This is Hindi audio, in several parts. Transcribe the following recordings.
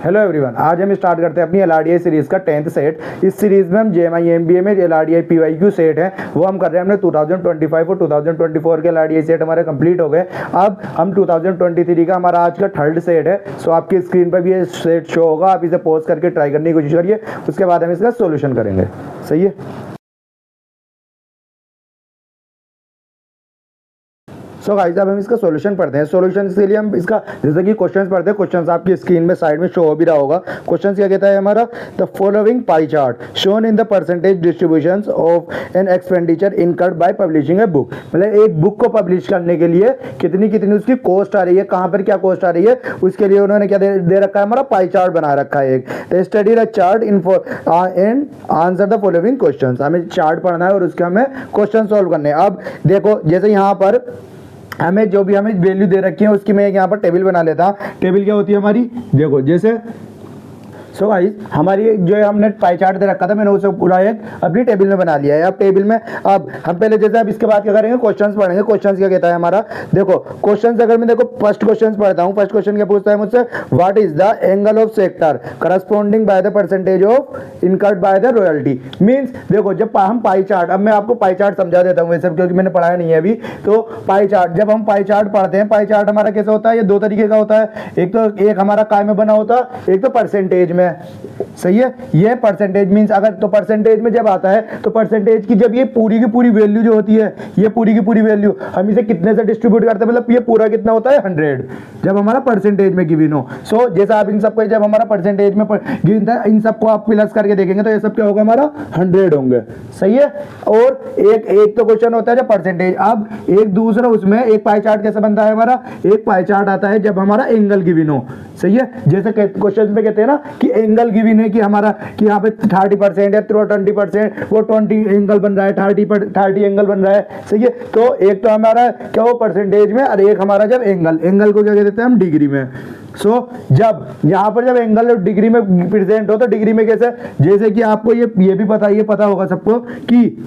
हेलो एवरीवन, आज हम स्टार्ट करते हैं अपनी एलआरडीआई सीरीज का 10th सेट। इस सीरीज में हम जेएमआई एमबीए में एलआरडीआई पीवाईक्यू सेट है वो हम कर रहे हैं। हमने 2025 और 2024 के एलआरडीआई सेट हमारे कंप्लीट हो गए। अब हम 2023 का हमारा आज का थर्ड सेट है। सो आपकी स्क्रीन पर भी ये सेट शो होगा, आप इसे पॉज करके ट्राई करने की कोशिश करिए, उसके बाद हम इसका सोल्यूशन करेंगे। सही है। सो गाइस, अब हम इसका सॉल्यूशन पढ़ते हैं। सॉल्यूशन के लिए हम इसका जैसे कि क्वेश्चंस पढ़ते हैं। क्वेश्चंस आपकी स्क्रीन में साइड में शो हो भी रहा होगा। क्वेश्चंस क्या कहता है हमारा, the following pie chart shown in the percentage distributions of an expenditure incurred bye publishing a book. मतलब एक बुक को पब्लिश करने के लिए कितनी कितनी उसकी कॉस्ट आ रही है, कहाँ पर क्या कॉस्ट आ रही है, उसके लिए उन्होंने क्या दे रखा है, हमारा पाई चार्ट बना रखा है। एक study the chart and answer the following questions. हमें चार्ट पढ़ना है और उसके हमें क्वेश्चन सॉल्व करने हैं। अब देखो, जैसे यहाँ पर हमें जो भी हमें वैल्यू दे रखी है उसकी मैं यहाँ पर टेबल बना लेता हूँ। टेबल क्या होती है हमारी, देखो जैसे सो गाइस, हमारी जो है हमने पाई चार्ट दे रखा था, मैंने उसे पूरा एक अपनी टेबल में बना लिया है। अब टेबल में अब हम पहले जैसे अब इसके बाद क्या करेंगे, क्वेश्चंस पढ़ेंगे। क्वेश्चंस क्या कहता है हमारा, देखो क्वेश्चंस अगर मैं देखो फर्स्ट क्वेश्चन पढ़ता हूँ। फर्स्ट क्वेश्चन क्या पूछता है मुझसे, what is the angle of sector corresponding by the percentage of incurred by the royalty. Means देखो, जब हम पाई चार्ट, अब मैं आपको पाई चार्ट समझा देता हूँ वैसे, क्योंकि मैंने पढ़ाया नहीं है अभी। तो पाई चार्ट, जब हम पाई चार्ट पढ़ते हैं, पाई चार्ट हमारा कैसा होता है, ये दो तरीके का होता है। एक तो एक हमारा काय में बना होता है, एक तो परसेंटेज में। सही है। ये परसेंटेज मींस अगर तो परसेंटेज में जब आता है तो परसेंटेज की जब ये पूरी की पूरी वैल्यू जो होती है, ये पूरी की पूरी वैल्यू हम इसे कितने से डिस्ट्रीब्यूट करते हैं, मतलब ये पूरा कितना होता है 100, जब हमारा परसेंटेज में गिवन हो। सो जैसा आप इन सबको जब हमारा परसेंटेज में गिवन था, इन सबको आप प्लस करके देखेंगे तो ये सब क्या होगा, हमारा 100 होंगे। सही है। और एक तो क्वेश्चन होता है जब परसेंटेज। अब एक दूसरा उसमें एक पाई चार्ट कैसे बनता है हमारा, एक पाई चार्ट आता है जब हमारा एंगल गिवन हो। सही है। जैसे क्वेश्चन में कहते हैं ना कि एंगल गिवन है कि हमारा कि यहाँ पे 30% है, 20%, वो 20 एंगल बन रहा है, 30 एंगल बन रहा है। सही है। तो एक तो हमारा क्या हो परसेंटेज में, और एक हमारा जब एंगल को क्या कहते हैं हम, डिग्री में। सो जब यहाँ पर जब एंगल डिग्री में प्रेजेंट हो तो डिग्री में कैसे, जैसे कि आपको ये भी पता होगा सबको कि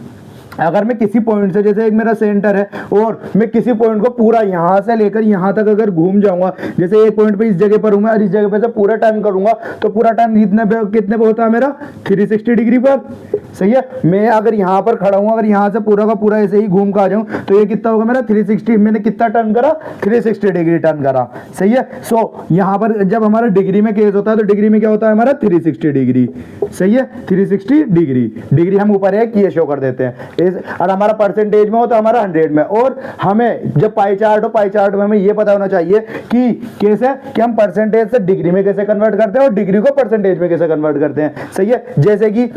अगर मैं किसी पॉइंट से, जैसे एक मेरा सेंटर है और मैं किसी पॉइंट को पूरा यहाँ से लेकर यहाँ तक अगर घूम जाऊंगा, जैसे एक पॉइंट पे इस जगह पर हूँ मैं और इस जगह पे से पूरा टाइम करूंगा, तो पूरा टाइम कितने पे होता है मेरा, 360 डिग्री पर। सही है। मैं अगर यहाँ पर खड़ा हूँ, अगर यहाँ से पूरा का पूरा ऐसे ही घूम कर आ जाऊँ तो ये कितना होगा मेरा 360। मैंने कितना टर्न करा, 360 डिग्री टर्न करा। सही है। सो यहाँ पर जब हमारा डिग्री में केस होता है तो डिग्री में क्या होता है हमारा 360 डिग्री। सही है। 360 डिग्री हम ऊपर एक ये शो कर देते हैं, और हमारा परसेंटेज में हो तो हमारा 100 में। और हमें जब पाई चार्ट हो, पाई चार्ट में हमें ये पता होना चाहिए कि कैसे, कि हम परसेंटेज से डिग्री में कैसे कन्वर्ट करते हैं और डिग्री को परसेंटेज में कैसे कन्वर्ट करते हैं। सही है। जैसे कि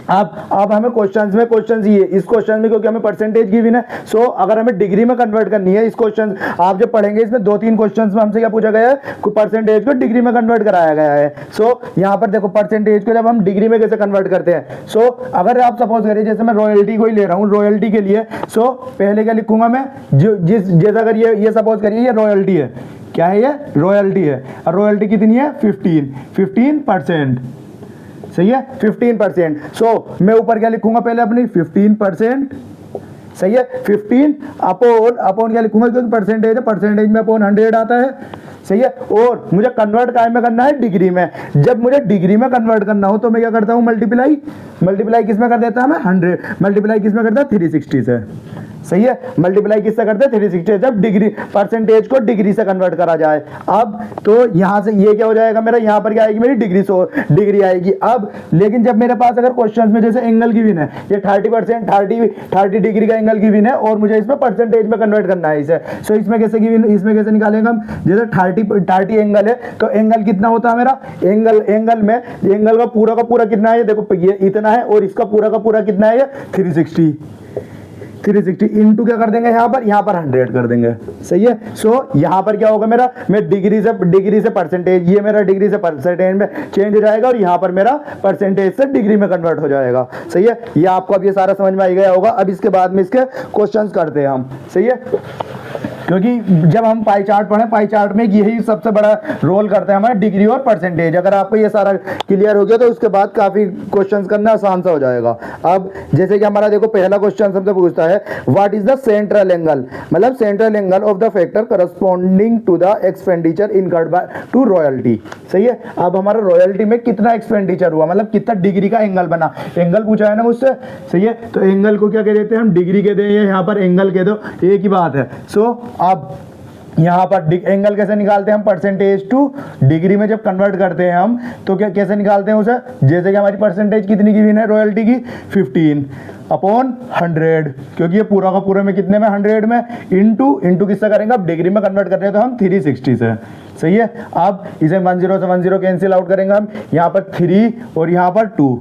अब हमें क्वेश्चंस ये, इस क्वेश्चन में क्योंकि हमें परसेंटेज गिवन है, सो अगर हमें डिग्री में कन्वर्ट करनी है, इस क्वेश्चन आप जब पढ़ेंगे इसमें 2-3 क्वेश्चंस में हमसे क्या पूछा गया है, परसेंटेज को डिग्री में कन्वर्ट कराया गया है। सो यहाँ पर देखो परसेंटेज को जब हम डिग्री में कैसे कन्वर्ट करते हैं। सो अगर आप सपोज करिए जैसे मैं रॉयल्टी को ही ले रहा हूँ, रॉयल्टी के लिए सो पहले क्या लिखूंगा मैं, जैसा अगर ये सपोज करिए ये रॉयल्टी है, क्या है ये रॉयल्टी है, और रॉयल्टी कितनी है 15%। सही है। 15%। सो मैं ऊपर क्या लिखूंगा पहले अपनी 15%। सही है। 15 अपॉन क्या लिखूंगा, क्योंकि परसेंटेज है, परसेंटेज में अपॉन 100 आता है। सही है। और मुझे कन्वर्ट काय में करना है, डिग्री में। जब मुझे डिग्री में कन्वर्ट करना हो तो मैं क्या करता हूँ, मल्टीप्लाई किस में कर देता है, मैं 100 मल्टीप्लाई किस में करता है 360 से। सही है। मल्टीप्लाई किससे करते हैं 360, जब डिग्री परसेंटेज को डिग्री से कन्वर्ट करा जाए। अब तो यहां से ये क्या हो जाएगा मेरा, यहां पर क्या आएगी मेरी डिग्री आएगी। अब लेकिन जब मेरे पास अगर क्वेश्चंस में जैसे एंगल गिवन है, ये 30% 30 डिग्री का एंगल गिवन है और मुझे इसमें परसेंटेज में कन्वर्ट करना है इसे। सो इसमें कैसे गिवन, इसमें कैसे निकालेंगे हम, जैसे 30 एंगल है तो एंगल कितना होता है मेरा, एंगल में एंगल का पूरा कितना है, देखो ये इतना है और इसका पूरा का पूरा कितना है, ये 360 इंटू क्या कर देंगे यहाँ पर 100 कर देंगे। सही है। सो यहाँ पर क्या होगा मेरा, मैं डिग्री से परसेंटेज, ये मेरा डिग्री से परसेंटेज में चेंज हो जाएगा और यहाँ पर मेरा परसेंटेज से डिग्री में कन्वर्ट हो जाएगा। सही है। ये आपको अब ये सारा समझ में आ गया होगा। अब इसके बाद में इसके क्वेश्चंस करते हैं हम। सही है। क्योंकि जब हम पाई चार्ट पढ़े, पाई चार्ट में यही सबसे बड़ा रोल करता है हमारा डिग्री और परसेंटेज। अगर आपको ये सारा क्लियर हो गया तो उसके बाद काफी क्वेश्चंस करना आसान सा हो जाएगा। अब जैसे कि हमारा देखो पहला क्वेश्चन सबसे पूछता है what is the central angle, मतलब central angle of the factor corresponding to the expenditure incurred by to royalty. सही है, अब हमारा रॉयल्टी में कितना एक्सपेंडिचर हुआ, मतलब कितना डिग्री का एंगल बना, एंगल पूछा है ना मुझसे। सही है, तो एंगल को क्या कह देते हैं हम, डिग्री कह दें, यहाँ पर एंगल कह दो, एक ही बात है। सो अब यहाँ पर एंगल कैसे निकालते हैं हम, परसेंटेज टू डिग्री में जब कन्वर्ट करते हैं हम तो क्या कैसे निकालते हैं उसे, जैसे कि हमारी परसेंटेज कितनी की है रॉयल्टी की 15 अपॉन 100, क्योंकि ये पूरा का पूरा में कितने में 100 में, इंटू किससे करेंगे, अब डिग्री में कन्वर्ट कर रहे हैं तो हम 360 से। सही है, अब इसे 10 से 10 कैंसिल आउट करेंगे हम, यहाँ पर 3 और यहाँ पर 2।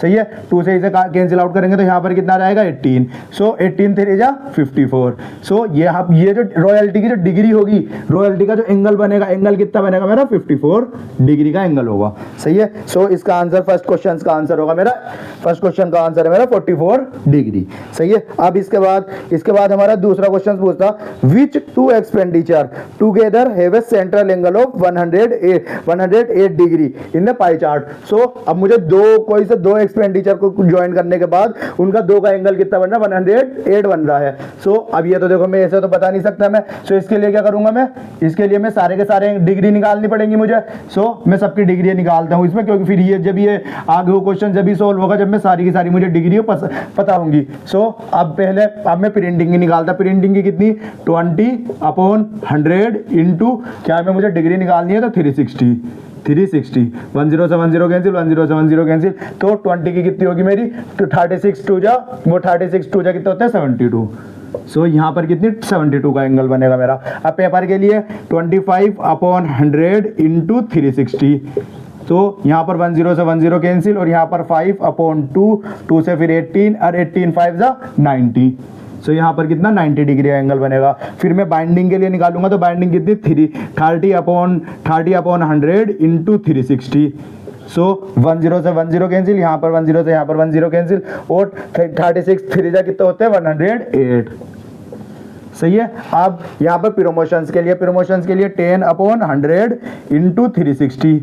सही है, 2 से इसे कैंसिल आउट करेंगे तो यहाँ पर कितना रहेगा 18। सो 18 3 जा 54। सो ये जो रॉयल्टी की जो डिग्री होगी, रॉयल्टी का जो एंगल बनेगा, एंगल कितना बनेगा मेरा 54 डिग्री का एंगल होगा। सही है, सो इसका आंसर फर्स्ट क्वेश्चन का आंसर होगा मेरा, फर्स्ट क्वेश्चन का आंसर है मेरा 44 डिग्री। सही है, अब इसके बाद हमारा दूसरा क्वेश्चन पूछता which two expenditure together have a central angle of 108 degree in the pie chart. So अब मुझे कोई से दो एक्सपेंडिचर को ज्वाइन करने के बाद उनका दो का एंगल कितना बन रहा है, 108 बन रहा है। सो अब ये तो देखो मैं ऐसे तो बता नहीं सकता मैं, सो इसके लिए क्या करूंगा मैं, इसके लिए मैं सारे के सारे डिग्री निकालनी पड़ेंगी मुझे। सो मैं सबकी डिग्री निकालता हूं इसमें, क्योंकि फिर ये जब ये आगे वो क्वेश्चन जब भी सोल्व होगा जब मैं सारी की सारी मुझे डिग्री पता होंगी। सो अब मैं प्रिंटिंग की निकालता, प्रिंटिंग की कितनी 20 अपॉन 100 इंटू क्या में मुझे डिग्री निकालनी है तो 360 10 से 10 कैंसिल, 10 से 10 कैंसिल, तो 20 की कितनी होगी मेरी, तो 36 2 जा, वो 36 2 जा कितना होता है 72। सो यहाँ पर कितनी 72 का एंगल बनेगा मेरा। अब पेपर के लिए 25 अपॉन 100 इंटू 360, तो यहाँ पर 10 से 10 कैंसिल और यहाँ पर 5 अपॉन 2 से फिर 18 और 18 5 जा 90। सो यहाँ पर कितना 90 डिग्री का एंगल बनेगा। फिर मैं बाइंडिंग के लिए निकालूंगा तो बाइंडिंग कितनी 30 अपॉन 100 इंटू 360। सो 10 से 10 कैंसिल, यहाँ पर 10 से यहाँ पर 10 कैंसिल और 36 3 जा कितना होते हैं 108। सही है, अब यहाँ पर प्रमोशंस के लिए 10 अपॉन 100 इंटू 360।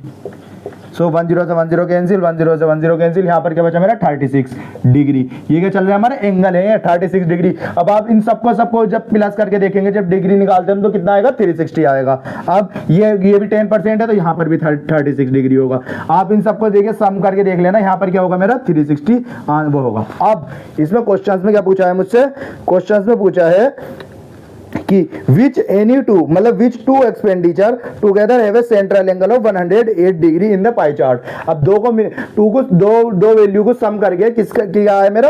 सो 10 से 10 कैंसिल, 10 से 10 कैंसिल, यहाँ पर क्या बचा मेरा 36 डिग्री। ये क्या चल रहा है हमारा एंगल है 36 डिग्री। अब आप इन सबको जब प्लस करके देखेंगे, जब डिग्री निकालते हैं तो कितना आएगा 360 आएगा। अब ये भी 10% है तो यहाँ पर भी 36 डिग्री होगा। आप इन सबको देखिए सम करके देख लेना, यहाँ पर क्या होगा मेरा 360 वो होगा। अब इसमें क्वेश्चंस में क्या पूछा है मुझसे, क्वेश्चंस में पूछा है कि which two expenditure together have a central angle of 108 degree in the pie chart. अब दो वैल्यू को सम करके किसका क्या है मेरा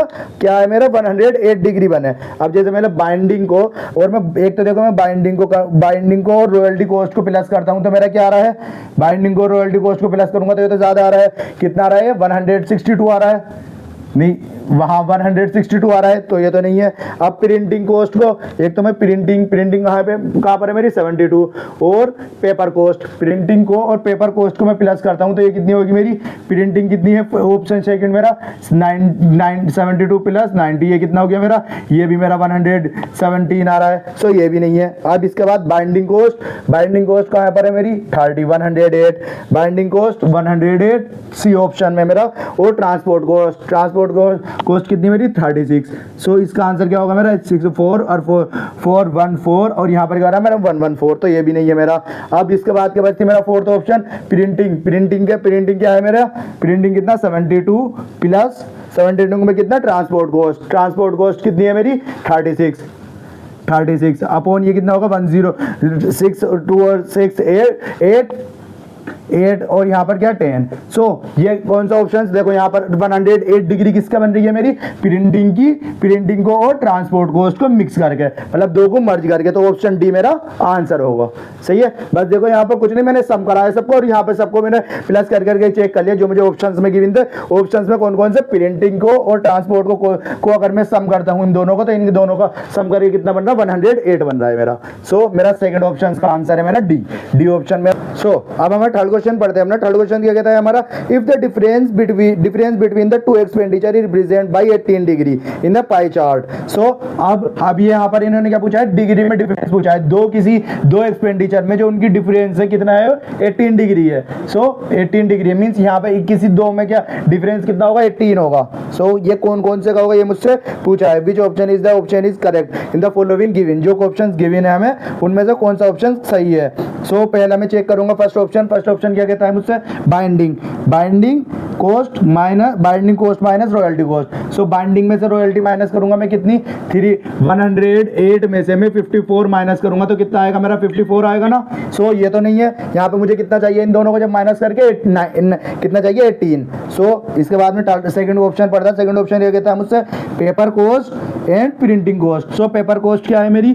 108 डिग्री बने। अब जैसे मैंने बाइंडिंग को और मैं एक तो देखो मैं बाइंडिंग को और रॉयल्टी कॉस्ट को प्लस करता हूं तो मेरा क्या आ रहा है, बाइंडिंग को रॉयल्टी कॉस्ट को प्लस करूंगा तो ये तो ज्यादा आ रहा है, कितना आ रहा है 162 आ रहा है, नहीं वहां 162 आ रहा है तो ये तो नहीं है। अब प्रिंटिंग कॉस्ट को, एक तो मैं प्रिंटिंग कहाँ पर है मेरी 72 और पेपर कॉस्ट, प्रिंटिंग को और पेपर कॉस्ट को मैं प्लस करता हूं तो ये कितनी होगी मेरी, प्रिंटिंग कितनी है ऑप्शन सेकंड मेरा 72 प्लस 90, ये कितना हो गया मेरा, ये भी मेरा 117 आ रहा है। सो ये भी नहीं है। अब इसके बाद बाइंडिंग कॉस्ट कहाँ पर है मेरी 108, बाइंडिंग कॉस्ट 108 सी ऑप्शन में मेरा, और ट्रांसपोर्ट कॉस्ट कितनी मेरी 36। सो इसका आंसर क्या होगा मेरा 64 और 414 और यहाँ पर क्या रहा है मेरा 114, तो ये भी नहीं है मेरा। अब इसके बाद क्या बचती मेरा फोर्थ ऑप्शन प्रिंटिंग क्या है मेरा, प्रिंटिंग कितना 72 प्लस 72 में कितना ट्रांसपोर्ट कॉस्ट कितनी है मेरी 36 अपॉन ये कितना होगा 106 2 और 6 8 और यहाँ पर क्या 10। सो ये कौन सा ऑप्शन देखो, यहाँ पर 108 डिग्री किसका बन रही है मेरी, प्रिंटिंग को और ट्रांसपोर्ट कॉस्ट को मिक्स करके, मतलब दो को मर्ज करके, तो ऑप्शन डी मेरा आंसर होगा। सही है, बस देखो यहाँ पर कुछ नहीं, मैंने सम कराया सबको और यहाँ पर सबको मैंने प्लस करके चेक कर लिया जो मुझे ऑप्शंस में गिवन थे। ऑप्शंस में कौन कौन से, प्रिंटिंग को और ट्रांसपोर्ट को अगर मैं सम करता हूँ इन दोनों को तो इन दोनों का सम करके कितना बन रहा है 108 बन रहा है मेरा। सो मेरा सेकंड ऑप्शन का आंसर है मेरा डी ऑप्शन में। सो अब हमें थर्ड क्वेश्चन पढ़ते हैं अपना। थर्ड क्वेश्चन क्या कहता है हमारा, if the difference between the two expenditure is represent by 18 degree in the pie chart. So अब ये यहाँ पर इन्होंने क्या पूछा है, डिग्री में डिफरेंस पूछा है। दो एक्सपेंडिचर में जो उनकी डिफरेंस है कितना है, 18 डिग्री है। सो 18 डिग्री मींस यहाँ पे किसी दो में क्या डिफरेंस कितना होगा, 18 होगा। सो ये कौन कौन से का होगा, ये मुझसे पूछा है। Which option is correct in the following given, जो ऑप्शंस गिवन है हमें उनमें से कौन सा ऑप्शन सही है। सो पहला मैं चेक करूंगा फर्स्ट ऑप्शन क्या कहता है मुझसे, binding cost minus royalty cost. So binding में से रॉयल्टी माइनस करूंगा मैं कितनी, 108 में से मैं 54 माइनस करूंगा तो कितना आएगा मेरा, 54 आएगा ना। सो ये तो नहीं है, यहाँ पे मुझे कितना चाहिए, इन दोनों को जब माइनस करके कितना चाहिए, 18। सो इसके बाद में सेकंड ऑप्शन पढ़ता है। सेकंड ऑप्शन ये कहता है मुझसे paper cost and printing cost. So paper cost क्या है मेरी,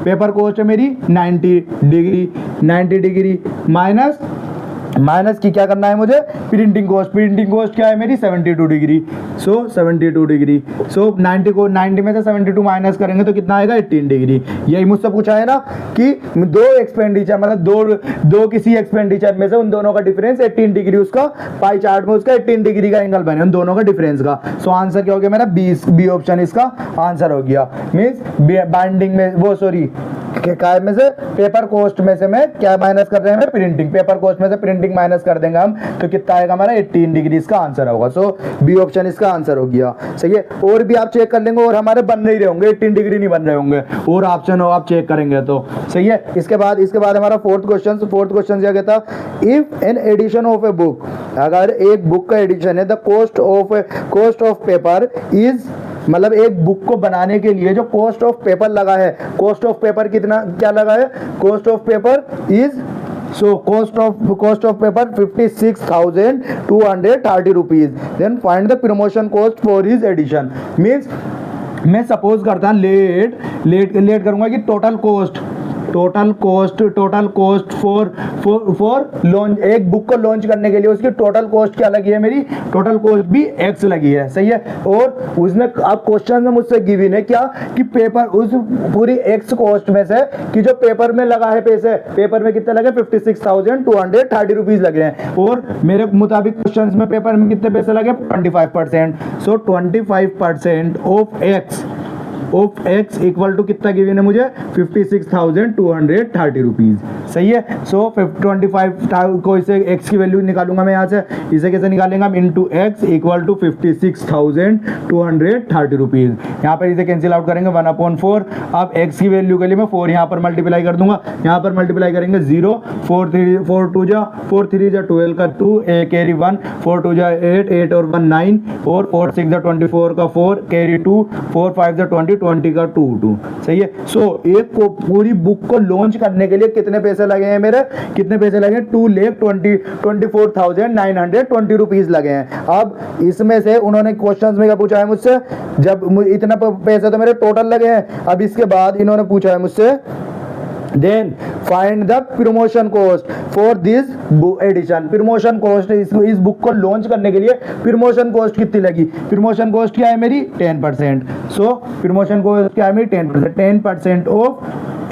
पेपर कॉस्ट है मेरी 90 डिग्री माइनस की क्या करना है मुझे, प्रिंटिंग कॉस्ट क्या है मेरी 72 डिग्री। सो 72 डिग्री। सो 90 में से 72 माइनस करेंगे तो कितना आएगा, 18 डिग्री। यही मुझसे पूछा है ना कि दो एक्सपेंडिचर मतलब दो किसी एक्सपेंडिचर में से उन दोनों का डिफरेंस 18 डिग्री, उसका पाई चार्ट में उसका 18 डिग्री का एंगल बने उन दोनों का डिफरेंस का। सो आंसर क्या हो गया मेरा, बी ऑप्शन इसका आंसर हो गया। मीन्स बाइंडिंग में वो सॉरी काय में से पेपर कॉस्ट में से मैं क्या माइनस कर रहे हैं, प्रिंटिंग, पेपर कॉस्ट में से प्रिंटिंग माइनस कर देंगे हम तो कितना आएगा हमारा, 18 डिग्री इसका आंसर होगा। सो बी ऑप्शन इसका आंसर हो गया। सही है, और भी आप चेक कर लेंगे और हमारे बन नहीं रहे होंगे, 18 डिग्री नहीं बन रहे होंगे, और ऑप्शन हो आप चेक करेंगे तो सही है। इसके बाद हमारा फोर्थ क्वेश्चन क्या कहता, if an edition of a book, अगर एक बुक का एडिशन है, the cost of paper is, मतलब एक बुक को बनाने के लिए जो कॉस्ट ऑफ पेपर लगा है, कॉस्ट ऑफ पेपर कितना क्या लगा है, cost of paper is, so cost of paper 56,230 rupees, then find the promotion cost for his edition। means मैं सपोज करता लेट करूंगा कि टोटल कॉस्ट फॉर लॉन्च, एक बुक को लॉन्च करने के लिए उसकी टोटल कॉस्ट क्या लगी है मेरी, टोटल कॉस्ट भी x लगी है। सही है, और उसने अब क्वेश्चन में मुझसे गिवन है क्या कि पेपर उस पूरी x कॉस्ट में से कि जो पेपर में लगा है पैसे, पेपर में कितने लगे, 56,230 रुपीज लगे हैं, और मेरे मुताबिक क्वेश्चन में पेपर में कितने पैसे लगे, 25%। सो 25% ऑफ x इक्वल टू कितना गिवन है मुझे, 56,230 रुपीज। सही है, सो 25 को इसे x की वैल्यू निकालूंगा मैं यहाँ से, इसे कैसे निकालेंगे हम, into x equal to 56,230 rupees. यहाँ पर इसे कैंसिल आउट करेंगे 1/4। अब x की वैल्यू के लिए मैं 4 यहाँ पर मल्टीप्लाई कर दूंगा, यहाँ पर मल्टीप्लाई करेंगे 0, 4 2 जा 12 का 2, a कैरी 1, 4 2 जा 8 और 1 9, और 4 6 जा 24 का 4 कैरी 2, 4 5 जा 20 का 2। सही है, सो एक को पूरी बुक को लॉन्च करने के लिए कितने पैसे लगे हैं मेरे, कितने पैसे लगे, 2,24,920 रुपीज लगे हैं। अब इसमें से उन्होंने क्वेश्चन में क्या पूछा है मुझसे, जब इतना पैसे तो मेरे टोटल लगे हैं, अब इसके बाद इन्होंने पूछा है मुझसे then find the promotion cost for this edition। promotion cost इस बुक को लॉन्च करने के लिए promotion cost कितनी लगी, promotion cost क्या है मेरी 10%। so promotion cost क्या है मेरी 10% ऑफ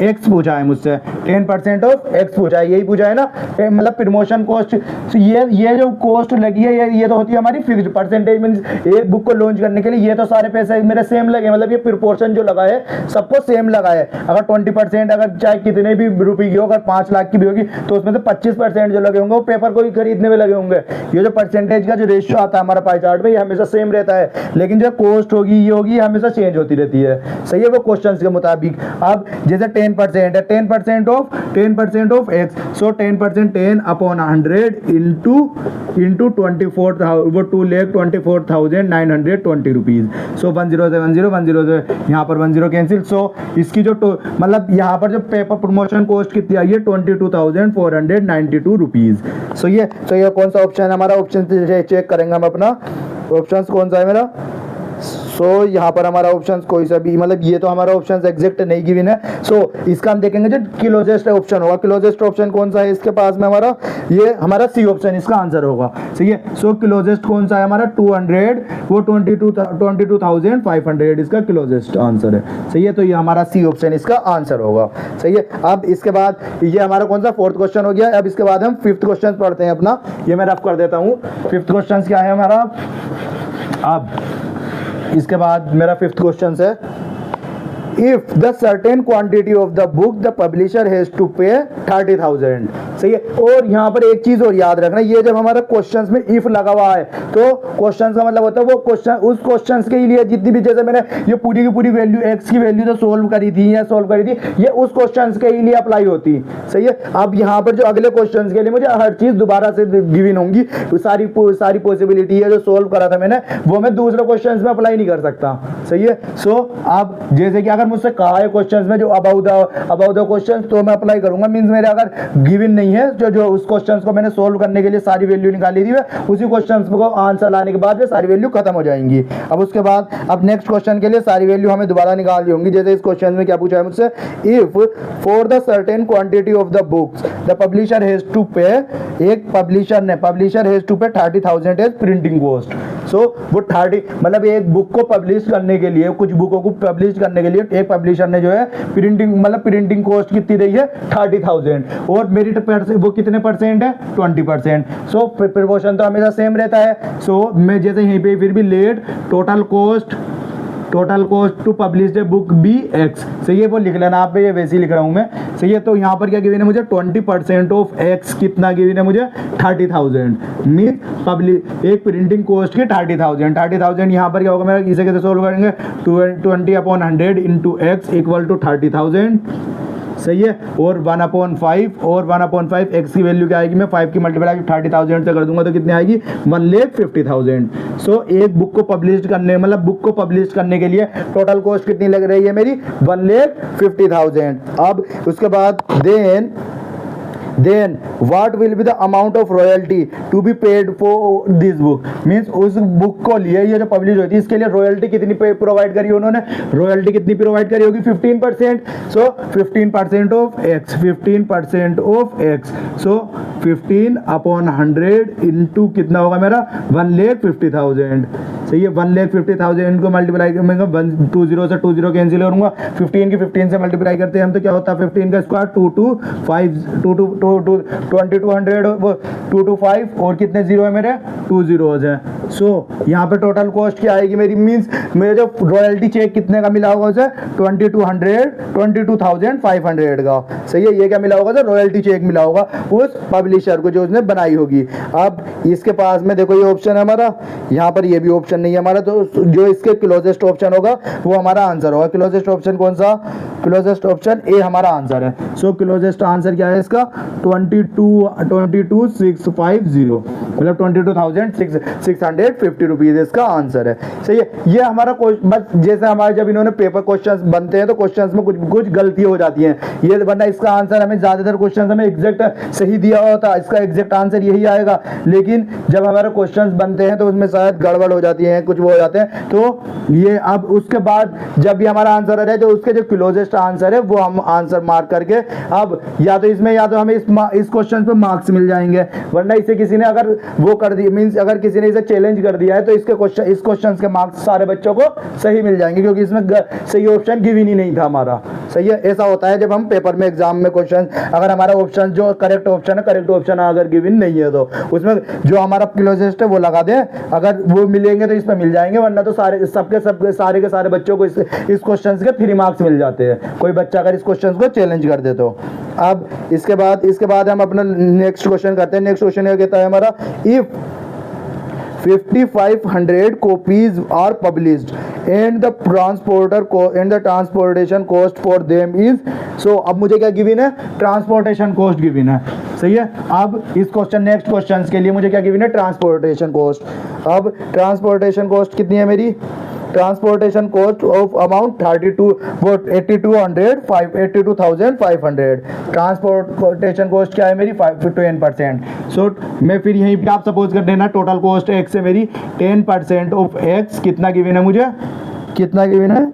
x पूछा है मुझसे, 10% ऑफ x पूछा है, यही पूछा है ना, मतलब प्रमोशन कॉस्ट। ये जो कॉस्ट लगी है ये तो होती है हमारी फिक्स्ड परसेंटेज, मींस एक बुक को लॉन्च करने के लिए ये तो सारे पैसे मेरे सेम लगे, मतलब ये प्रोपोर्शन जो लगा है सबको सेम लगा है। अगर 20% अगर चाहे कितने भी रुपए की हो, अगर 5 लाख की भी होगी तो उसमें से 25% जो लगे होंगे वो पेपर को ही खरीदने में लगे होंगे। ये जो परसेंटेज का जो रेशियो आता है हमारा पाई चार्ट में, ये हमेशा सेम रहता है, लेकिन जो कॉस्ट होगी ये होगी हमेशा चेंज होती रहती है। सही है, वो क्वेश्चन के मुताबिक। अब जैसे 10% है, 10% ऑफ x, सो 10% 10/100 इंटू 24,000, वो 2,24,920 रुपीज। सो 100 से 100 यहाँ पर 10 कैंसिल। सो इसकी जो मतलब यहाँ पर जो पेपर प्रमोशन कॉस्ट कितनी आई है, 22,492 रुपीज। सो ये कौन सा ऑप्शन है हमारा, ऑप्शन चेक करेंगे हम अपना, ऑप्शन कौन सा है मेरा, सो यहाँ पर हमारा ऑप्शन कोई सा भी, मतलब ये तो हमारा ऑप्शन एग्जैक्ट नहीं गिवन है। सो इसका हम देखेंगे जो क्लोजेस्ट ऑप्शन होगा, क्लोजेस्ट ऑप्शन कौन सा है इसके पास में हमारा, ये हमारा सी ऑप्शन इसका आंसर होगा। सही है। सो क्लोजेस्ट कौन सा है हमारा 200, वो 22,500 इसका क्लोजेस्ट आंसर है। सही है। तो ये हमारा सी ऑप्शन इसका आंसर होगा। सही है। अब इसके बाद ये हमारा कौन सा फोर्थ क्वेश्चन हो गया। अब इसके बाद हम फिफ्थ क्वेश्चन पढ़ते हैं अपना, ये मैं रफ कर देता हूँ। फिफ्थ क्वेश्चन क्या है हमारा, अब इसके बाद मेरा फिफ्थ क्वेश्चन है, if the certain quantity of the book the publisher has to pay 30,000। सही है। और यहाँ पर एक चीज और याद रखना, ये जब हमारा क्वेश्चंस में इफ लगा हुआ है तो क्वेश्चंस का मतलब होता है वो क्वेश्चन, उस क्वेश्चंस के लिए जितनी भी, जैसे मैंने ये पूरी की पूरी वैल्यू एक्स की वैल्यू तो सोल्व करी थी या सोल्व करी थी, ये उस क्वेश्चंस के लिए अप्लाई होती। सही है। अब यहाँ पर जो अगले क्वेश्चंस के लिए मुझे हर चीज दोबारा से गिवन होंगी, सारी पॉसिबिलिटी है जो सोल्व करा था मैंने, वो मैं दूसरे क्वेश्चंस में अप्लाई नहीं कर सकता। सही है। सो अब जैसे कि अगर मुझसे कहा है क्वेश्चंस में जो अबाउट द क्वेश्चंस, तो मैं अप्लाई करूंगा। मींस मेरे अगर गिवन नहीं है जो उस क्वेश्चंस को मैंने सोल्व करने के लिए सारी वैल्यू निकाली थी, उसी क्वेश्चंस को आंसर लाने के बाद सारी वैल्यू खत्म हो जाएंगी। अब उसके बाद अब नेक्स्ट क्वेश्चन के लिए सारी वैल्यू हमें दोबारा निकालनी होंगी। जैसे इस क्वेश्चन में क्या पूछा है मुझसे, if for the certain quantity of the books the publisher has to pay, एक publisher has to pay 30,000 as printing cost. सो वो 30, मतलब एक बुक को पब्लिश करने के लिए, कुछ बुकों को पब्लिश करने के लिए एक पब्लिशर ने जो है प्रिंटिंग कॉस्ट कितनी दी है 30,000, और मेरिट वो कितने परसेंट है 20%। सो प्रोपोर्शन तो हमेशा सेम रहता है। सो मैं जैसे यहीं पे फिर भी let total cost to publish a book be x. सही है। वो लिख लेना आप, ये वैसे ही लिख रहा हूँ मैं। सही है। तो यहाँ पर क्या गिवन है मुझे 20% ऑफ एक्स, कितना गिवन है मुझे 30,000, मीन पब्लिश एक प्रिंटिंग कॉस्ट की 30,000 यहाँ पर क्या होगा मेरा, इसे कैसे सोल्व करेंगे, 20/100 इंटू एक्स इक्वल टू 30,000। सही है। और 1/5 एक्स की वैल्यू क्या आएगी, मैं 5 की मल्टीप्लाई 30,000 से कर दूंगा तो कितनी आएगी 1,50,000। सो एक बुक को पब्लिश करने, मतलब बुक को पब्लिश करने के लिए टोटल कॉस्ट कितनी लग रही है मेरी 1,50,000। अब उसके बाद then what will be the amount of royalty to be paid for this book, means उस बुक को लिए ये जो पब्लिश होती है इसके लिए रॉयल्टी कितनी प्रोवाइड करी उन्होंने, रॉयल्टी कितनी प्रोवाइड करी होगी 15%। सो 15% of x, 15% of x, so 15/100 into कितना होगा मेरा 1,50,000। सही है। 1,50,000 को मल्टीप्लाई करूंगा, 20 से 20 कैंसिल करूंगा, 15 की 15 से मल्टीप्लाई करते हैं हम तो क्या होता है 15 का स्क्वायर 2,2,5 और कितने जीरो है मेरे 2 जीरोज है। सो यहाँ पे टोटल कॉस्ट क्या आएगी मेरी, मींस मेरे जो रॉयल्टी चेक कितने का मिला होगा उसे 22,500 का। सही है। ये क्या मिला होगा, रॉयल्टी चेक मिला होगा उस पब्लिशर को जो उसने बनाई होगी। अब इसके पास में देखो ये ऑप्शन है हमारा, यहाँ पर ये भी ऑप्शन नहीं है हमारा, तो जो इसके क्लोजेस्ट ऑप्शन होगा वो हमारा आंसर होगा। क्लोजेस्ट ऑप्शन कौन सा, क्लोजेस्ट ऑप्शन ए हमारा आंसर है। सो क्लोजेस्ट आंसर क्या है इसका 22,650, मतलब 22,650 रुपीज इसका आंसर है। सही है। ये हमारा बस जैसे हमारे जब इन्होंने पेपर क्वेश्चंस बनते हैं तो क्वेश्चंस में कुछ गलती हो जाती है, ये वरना इसका आंसर हमें ज्यादातर क्वेश्चंस हमें एग्जैक्ट सही दिया होता है, इसका एग्जैक्ट आंसर यही आएगा, लेकिन जब हमारे क्वेश्चंस बनते हैं तो उसमें शायद गड़बड़ हो जाती है, कुछ वो हो जाते हैं। तो ये अब उसके बाद जब भी हमारा आंसर आ जाए तो उसके जो क्लोजेस्ट आंसर है वो हम आंसर मार्क करके, अब या तो इसमें या तो हमें इस क्वेश्चन पे मार्क्स मिल जाएंगे, वरना इसे किसी ने अगर वो कर दिया, मींस अगर किसी ने इसे चैलेंज कर दिया है तो इस क्वेश्चन के मार्क्स सारे बच्चों को सही मिल जाएंगे, क्योंकि इसमें सही ऑप्शन गिवन ही नहीं था हमारा। सही है। ऐसा होता है जब हम पेपर में एग्जाम में क्वेश्चन, अगर हमारा ऑप्शन जो करेक्ट ऑप्शन अगर गिवन नहीं है तो उसमें जो हमारा क्लोजेस्ट है वो लगा दें, अगर वो मिलेंगे तो इस पर मिल जाएंगे, वरना तो सारे के सारे बच्चों को इस क्वेश्चन के 3 मार्क्स मिल जाते हैं, कोई बच्चा अगर इस क्वेश्चन को चैलेंज कर दे तो। अब इसके बाद हम अपना नेक्स्ट क्वेश्चन करते हैं। नेक्स्ट क्वेश्चन ये कहता है हमारा, if 5,500 copies are published and the transportation cost for them is, so अब मुझे क्या गिवन है, ट्रांसपोर्टेशन कॉस्ट गिवन है। सही है। अब इस नेक्स्ट क्वेश्चन के लिए मुझे क्या गिवन है, ट्रांसपोर्टेशन कॉस्ट। अब ट्रांसपोर्टेशन कॉस्ट कितनी है मेरी, transportation cost of amount 82,500। Transportation cost क्या है मेरी 10%। सो मैं फिर यहीं पे आप सपोज कर देना टोटल कॉस्ट एक्स है मेरी 10% ऑफ एक्स, कितना गिवन है मुझे कितना गिवन है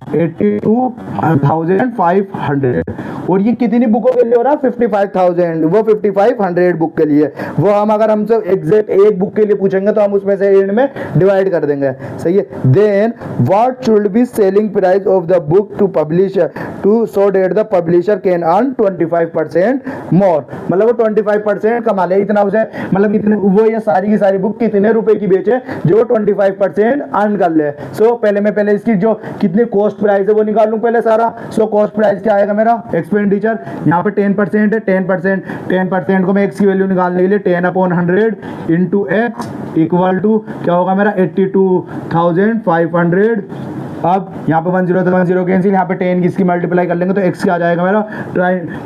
82,500 और ये कितनी बुकों के लिए हो रहा है 55,000, वो 5500 बुक के लिए। वो हम अगर हमसे एग्जैक्ट एक बुक के लिए पूछेंगे तो हम उसमें से एंड में डिवाइड कर देंगे, सही है। Then what should be selling price of the book to publisher to so that the publisher can earn 25% more, मतलब वो 25% कमा ले, इतना उसे मतलब इतने वो ये सारी की सारी बुक कितने रुपए की बेचे जो 25% अर्न कर ले। सो पहले इसकी जो कितनी कॉस्ट प्राइस है वो निकाल लूं पहले सारा। सो कॉस्ट प्राइस क्या आएगा मेरा, एक्सपेंडिचर यहाँ पे 10% है, 10% को मैं एक्स की वैल्यू निकालने के लिए 10/100 इंटू एक्स इक्वल टू क्या होगा मेरा 82,500। अब यहाँ पे 10 तो 10 कैंसिल, यहाँ पे 10 की इसकी मल्टीप्लाई कर लेंगे तो x क्या आ जाएगा मेरा,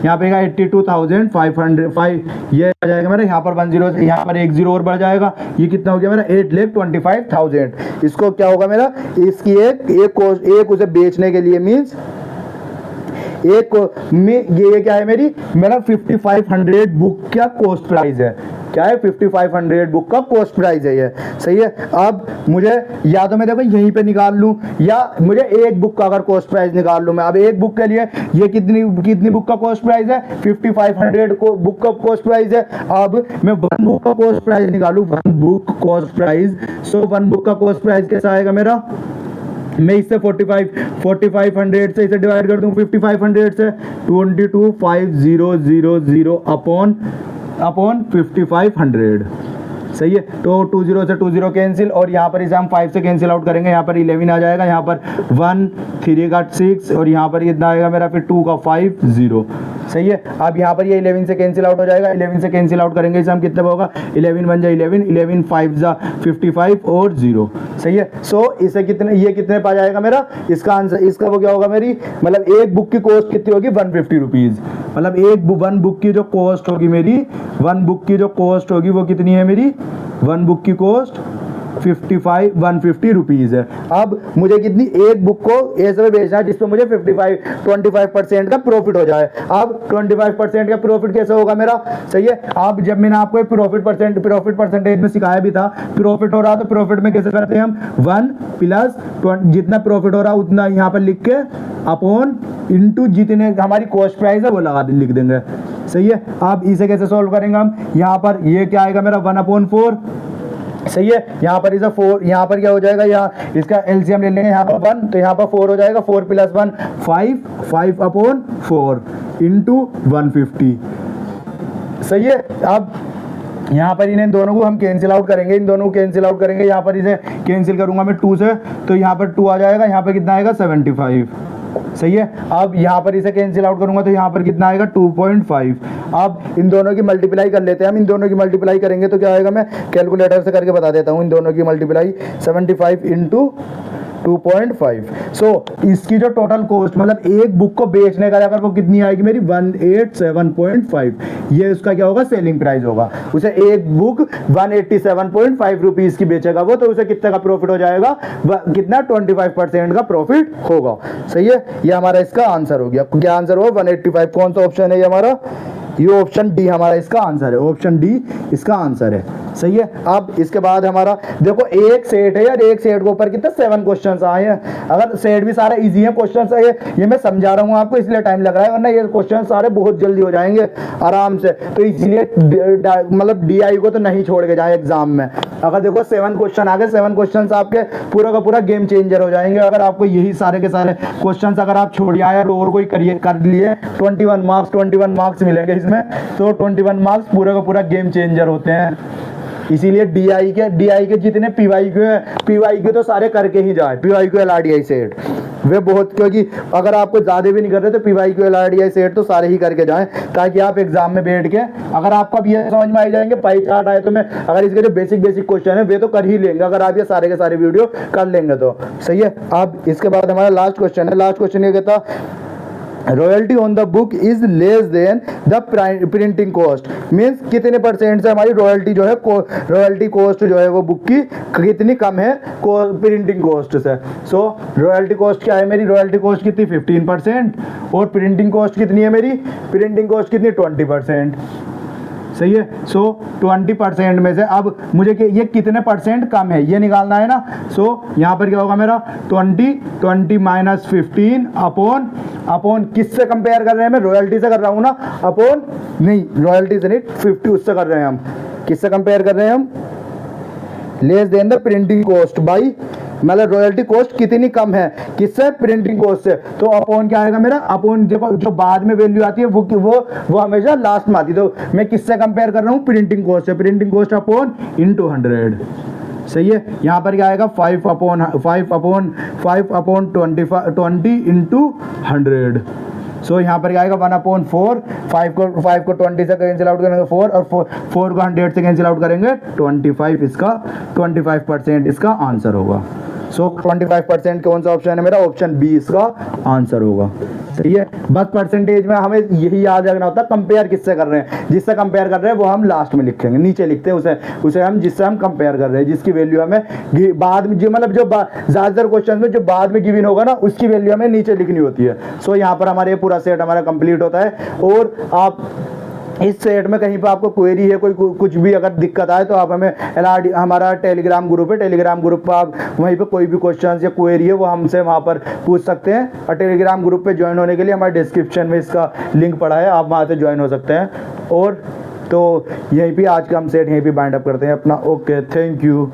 यहाँ पे 82,500 ये आ जाएगा मेरा, यहाँ पर 10 से यहाँ पर 1 0 और बढ़ जाएगा, ये कितना हो गया मेरा 8,25,000। इसको क्या होगा मेरा, इसकी एक उसे बेचने के लिए मीन्स एक में ये क्या है मेरी मेरा 5500 बुक क्या कॉस्ट प्राइस है, क्या है 5500 बुक का कॉस्ट प्राइस है ये, सही है। अब मुझे या तो मैं देखो यहीं पे निकाल लूं या मुझे एक बुक का अगर कॉस्ट प्राइस निकाल लूं मैं। अब एक बुक के लिए ये कितनी बुक का कॉस्ट प्राइस है 5500 को बुक का कॉस्ट प्राइस है। अब मैं वन बुक का कॉस्ट प्राइस निकालूं, one book cost price. So one book का कॉस्ट प्राइस कैसा आएगा मेरा, मैं इससे 4500 से इसे डिवाइड कर दूं 5500 से 22,500 अपॉन 5500, सही है। तो 20 से 20 कैंसिल और यहाँ पर इसे हम 5 से कैंसिल आउट करेंगे, यहाँ पर 11 आ जाएगा, यहाँ पर 1 3 का 6 और यहाँ पर कितना आएगा मेरा फिर 2 का 5 0, सही है। अब यहाँ पर ये 11 से कैंसिल आउट हो जाएगा, 11 से कैंसिल आउट करेंगे इसे हम कितने होगा 11 बन जाए 11 11 5 जा 55 और 0, सही है। सो इसे कितने ये कितने पा जाएगा मेरा, इसका आंसर इसका वो क्या होगा मेरी मतलब एक बुक की कॉस्ट कितनी होगी 150 रुपीज़, मतलब वन बुक की जो कॉस्ट होगी मेरी, वन बुक की जो कॉस्ट होगी वो कितनी है मेरी, वन बुक की कॉस्ट 150 रुपीज़ है। अब मुझे कितनी एक बुक को ऐसे में बेचना है जिसपे मुझे 25% का प्रॉफिट हो जाए। अब 25% का प्रॉफिट कैसे होगा मेरा, सही है। अब जब मैंने आपको प्रॉफिट परसेंटेज में सिखाया भी था, प्रॉफिट हो रहा तो प्रॉफिट में कैसे करते हैं हम 1 प्लस जितना प्रॉफिट हो रहा उतना यहाँ पर लिख के अपॉन इंटू जितने हमारी कॉस्ट प्राइस है वो लिख देंगे, सही है। अब इसे कैसे सॉल्व करेंगे हम, यहाँ पर ये क्या आएगा मेरा 1/4, सही है। यहाँ पर इसे 4, यहाँ पर क्या हो जाएगा, यहाँ इसका एलसीएम ले लेंगे, यहाँ पर 1 तो यहाँ पर 4 हो जाएगा, 4 + 1 5/4 इंटू 150, सही है। अब यहाँ पर इन्हें दोनों को हम कैंसिल आउट करेंगे, इन दोनों को कैंसिल आउट करेंगे, यहाँ पर इसे कैंसिल करूंगा मैं 2 से तो यहाँ पर 2 आ जाएगा, यहाँ पर कितना आएगा 75, सही है। अब यहाँ पर इसे कैंसिल आउट करूंगा तो यहाँ पर कितना आएगा 2.5। अब इन दोनों की मल्टीप्लाई कर लेते हैं हम, इन दोनों की मल्टीप्लाई करेंगे तो क्या आएगा, मैं कैलकुलेटर से करके बता देता हूँ। इन दोनों की मल्टीप्लाई 75 इंटू 2.5। सो इसकी जो टोटल कॉस्ट मतलब एक बुक को बेचने का अगर वो कितनी आएगी मेरी 187.5, ये उसका क्या होगा सेलिंग प्राइस होगा। उसे एक बुक 187.5 रुपीज की बेचेगा वो, तो उसे कितने का प्रॉफिट हो जाएगा, कितना 25% का प्रॉफिट होगा, सही है। ये हमारा इसका आंसर हो गया। क्या आंसर हुआ 185। कौन सा ऑप्शन है ये हमारा, ये ऑप्शन डी हमारा इसका आंसर है, ऑप्शन डी इसका आंसर है, सही है। अब इसके बाद हमारा देखो एक सेट है यार, एक सेट के ऊपर कितने 7 क्वेश्चंस आए हैं। अगर सेट भी सारे इजी है क्वेश्चंस है, ये मैं समझा रहा हूँ आपको इसलिए टाइम लग रहा है, वरना ये क्वेश्चन सारे बहुत जल्दी हो जाएंगे आराम से। तो इसलिए मतलब डीआई को तो नहीं छोड़ के जाए एग्जाम में। अगर देखो 7 क्वेश्चन आ गए, 7 क्वेश्चन आपके पूरा का पूरा गेम चेंजर हो जाएंगे। अगर आपको यही सारे के सारे क्वेश्चन अगर आप छोड़ आए और कोई कर लिए 21 मार्क्स मिलेंगे इसमें, तो 21 मार्क्स पूरा का पूरा गेम चेंजर होते हैं। इसीलिए डीआई के जितने पीवाईक्यू तो सारे करके ही जाए, पीवाईक्यू एलआरडीआई सेट वे बहुत, क्योंकि अगर आपको ज्यादा भी नहीं कर रहे तो पीवाईक्यू एलआरडीआई सेट तो सारे ही करके जाएं, ताकि आप एग्जाम में बैठ के अगर आपको अब ये समझ में आ जाएंगे पाई चार्ट आए तो मैं अगर इसके जो बेसिक क्वेश्चन है वे तो कर ही लेंगे, अगर आप ये सारे के सारे वीडियो कर लेंगे तो, सही है। अब इसके बाद हमारा लास्ट क्वेश्चन है। लास्ट क्वेश्चन ये कहता royalty on the book is less than the printing cost, means कितने % से हमारी रॉयल्टी जो है रॉयल्टी कॉस्ट जो है वो बुक की कितनी कम है प्रिंटिंग कॉस्ट से। सो रॉयल्टी कॉस्ट क्या है मेरी, रॉयल्टी कॉस्ट कितनी 15% और प्रिंटिंग कॉस्ट कितनी है मेरी, प्रिंटिंग कॉस्ट कितनी 20%। सही है। सो 20% में से अब मुझे ये कितने परसेंट कम है ये निकालना है ना। सो यहाँ पर क्या होगा मेरा 20 माइनस 15 अपॉन किससे कंपेयर कर रहे हैं, मैं रॉयल्टी से कर रहा हूँ ना, अपॉन नहीं रॉयल्टी से नहीं 50 उससे कर रहे हैं हम, किससे कंपेयर कर रहे हैं हम, less than the printing cost by, मतलब रॉयल्टी कॉस्ट कितनी कम है किससे, प्रिंटिंग कॉस्ट से। तो अपॉन क्या आएगा मेरा, अपॉन देखो जो बाद में वैल्यू आती है वो हमेशा लास्ट में आती है। तो मैं किससे कंपेयर कर रहा हूँ, प्रिंटिंग कॉस्ट से, प्रिंटिंग कॉस्ट अपॉन इंटू 100। सही है। यहाँ पर क्या आएगा 5 अपॉन 20 इंटू 100। सो यहाँ पर क्या आएगा 1/4, 5 को 20 से कैंसिल आउट करेंगे 4 और 4 को 100 से कैंसिल आउट करेंगे 25, इसका 25% इसका आंसर होगा। सो 25% कौन सा ऑप्शन है मेरा, ऑप्शन बी इसका आंसर होगा। सही है। बस परसेंटेज में हमें यही याद रखना होता है कंपेयर किससे कर रहे हैं, जिससे कंपेयर कर रहे हैं वो हम लास्ट में लिखेंगे, नीचे लिखते हैं उसे हम जिससे हम कंपेयर कर रहे हैं, जिसकी वैल्यू हमें बाद में मतलब जो ज़्यादातर क्वेश्चन में जो बाद में गिवन होगा ना उसकी वैल्यू हमें नीचे लिखनी होती है। सो यहाँ पर हमारे पूरा सेट हमारा कंप्लीट होता है। और आप इस सेट में कहीं पर आपको क्वेरी है, कोई कुछ भी अगर दिक्कत आए तो आप हमें LRD हमारा टेलीग्राम ग्रुप है, टेलीग्राम ग्रुप पर आप वहीं पे कोई भी क्वेश्चन या क्वेरी है वो हमसे वहाँ पर पूछ सकते हैं। और टेलीग्राम ग्रुप पे ज्वाइन होने के लिए हमारे डिस्क्रिप्शन में इसका लिंक पड़ा है, आप वहाँ से ज्वाइन हो सकते हैं। और तो यहीं पे आज का हम सेट यहीं पे बाइंड अप करते हैं अपना। Okay, thank you.